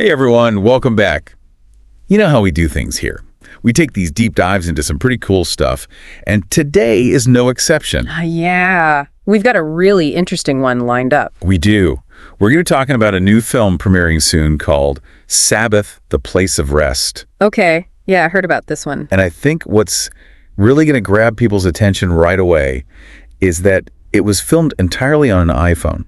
Hey everyone, welcome back. You know how we do things here. We take these deep dives into some pretty cool stuff, and today is no exception. Yeah, we've got a really interesting one lined up. We do. We're going to be talking about a new film premiering soon called Sabbath, the Place of Rest. Okay, yeah, I heard about this one. And I think what's really going to grab people's attention right away is that it was filmed entirely on an iPhone.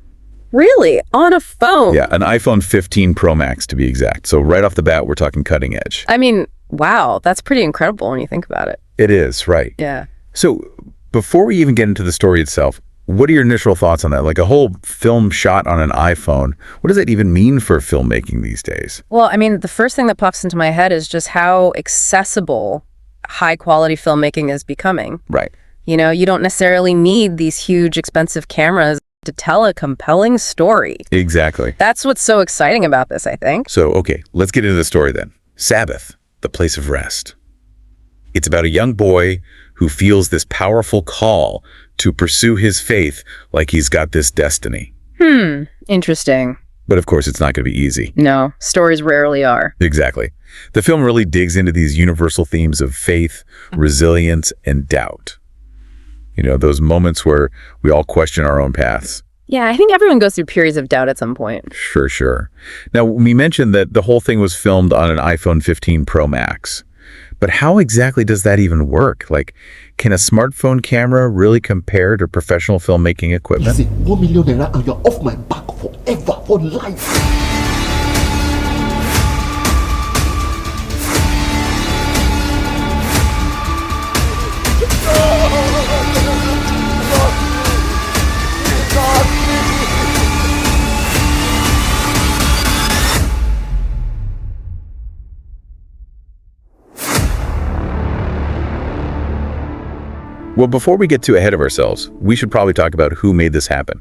Really? On a phone? Yeah, an iPhone 15 Pro Max to be exact. So right off the bat, we're talking cutting edge. I mean, wow, that's pretty incredible when you think about it. It is, right. Yeah. So before we even get into the story itself, what are your initial thoughts on that? Like a whole film shot on an iPhone, what does that even mean for filmmaking these days? Well, I mean, the first thing that pops into my head is just how accessible high-quality filmmaking is becoming. Right. You know, you don't necessarily need these huge, expensive cameras to tell a compelling story. Exactly. That's what's so exciting about this, I think. So, okay, let's get into the story then. Sabbath, the place of rest. It's about a young boy who feels this powerful call to pursue his faith like he's got this destiny. Interesting. But of course, it's not going to be easy. No, stories rarely are. Exactly. The film really digs into these universal themes of faith, resilience, and doubt. You know, those moments where we all question our own paths. Yeah, I think everyone goes through periods of doubt at some point. Sure. Now, we mentioned that the whole thing was filmed on an iPhone 15 Pro Max. But how exactly does that even work? Like, can a smartphone camera really compare to professional filmmaking equipment? Is it $1 million and you're off my back forever, for life? Well, before we get too ahead of ourselves, we should probably talk about who made this happen.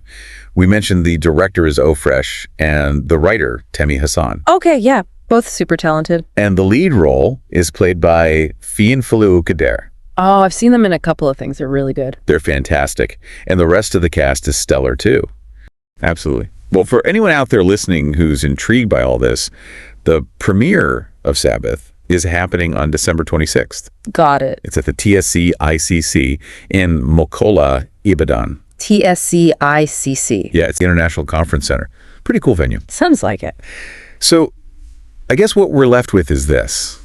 We mentioned the director is Ofresh and the writer, Temi Hassan. Okay, yeah, both super talented. And the lead role is played by Fionn Kader. Oh, I've seen them in a couple of things. They're really good. They're fantastic. And the rest of the cast is stellar too. Absolutely. Well, for anyone out there listening who's intrigued by all this, the premiere of Sabbath is happening on December 26th. Got it. It's at the TSC ICC in Mokola, Ibadan. TSC ICC. Yeah, it's the International Conference Center. Pretty cool venue. Sounds like it. So I guess what we're left with is this.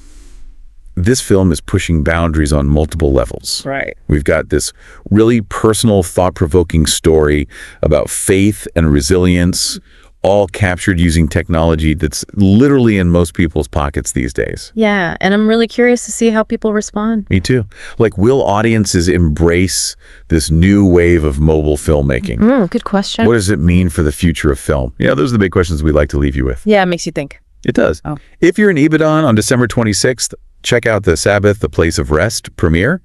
This film is pushing boundaries on multiple levels. Right. We've got this really personal, thought-provoking story about faith and resilience, all captured using technology that's literally in most people's pockets these days. Yeah, and I'm really curious to see how people respond. Me too. Like, will audiences embrace this new wave of mobile filmmaking? Good question. What does it mean for the future of film? Yeah, those are the big questions we like to leave you with. Yeah, it makes you think. It does. Oh. If you're in Ibadan on December 26th, check out the Sabbath, the Place of Rest premiere.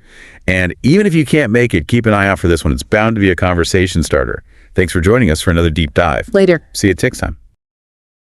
And even if you can't make it, keep an eye out for this one. It's bound to be a conversation starter. Thanks for joining us for another deep dive. Later. See you next time.